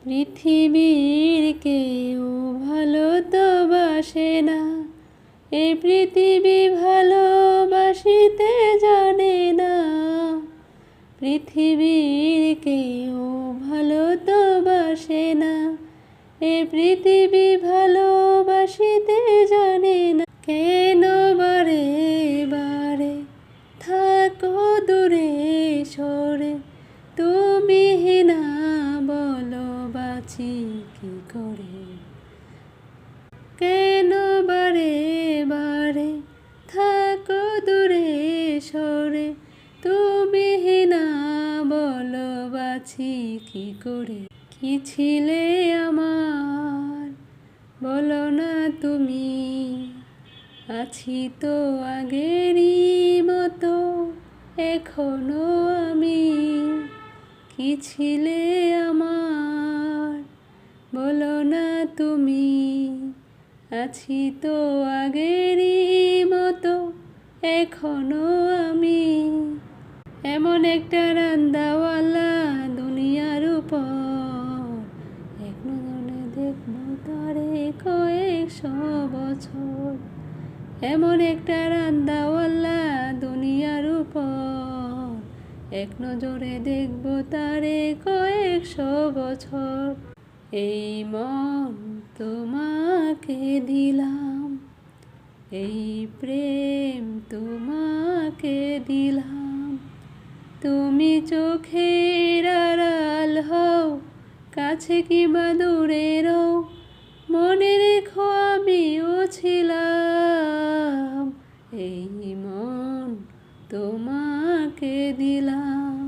পৃথিবীর কেউ ভালো তো বাসে না, এই পৃথিবী ভালোবাসিতে জানে না। পৃথিবীর কেউ ভালো তো বাসে না, এই পৃথিবী ভালোবাসিতে জানে না। কেন বারে বারে থাকো দূরে সরে, তুমি না বলো বাঁচি কি করে। কেন বারে বারে থাকো দূরে সরে, তুমি না বলো বাঁচি কি করে। কি ছিলে আমার বলো না তুমি, আছি তো আগেরই মতো এখনো আমি। কি ছিলে আমার বলো না তুমি, আছি তো আগেরই মতো এখনো আমি। এমন একটা রান্দাওয়ালা দুনিয়ার উপর, এক নজরে দেখবো তারে কয়েকশো বছর। এমন একটা রান্দাওয়ালা দুনিয়ার উপর, এক নজরে দেখবো তারে কয়েকশো বছর। এই মন তোমাকে দিলাম, এই প্রেম তোমাকে দিলাম। তুমি চোখের আড়াল হও, কাছে কিংবা দূরে রও, মনে রেখো আমিও ছিলাম। এই মন তোমাকে দিলাম,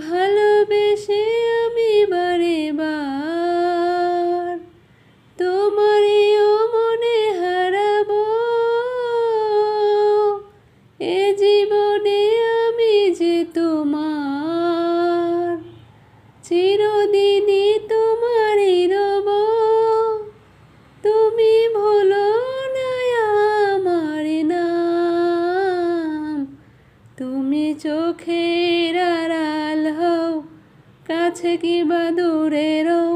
ভালোবেসে আমি বারে বার তোমারও মনে হারাবো। এ জীবনে আমি যে তোমার, চিরদিনই তোমারই রব। তুমি ভুলো না আমার নাম, তুমি চোখের আড়াল হও, কাছে কিংবা দূরে রও,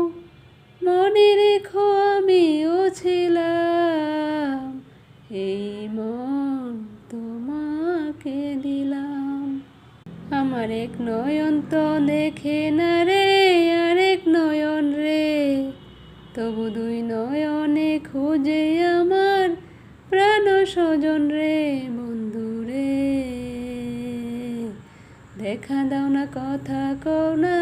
মনে রেখো আমিও ছিলাম। এই মন তোমাকে দিলাম। আমার এক নয়ন তো দেখে না রে আরেক নয়ন রে, তবু দুই নয়নে খুঁজে আমার প্রাণ স্বজন রে। বন্ধু রে দেখা দাও না, কথা কও না।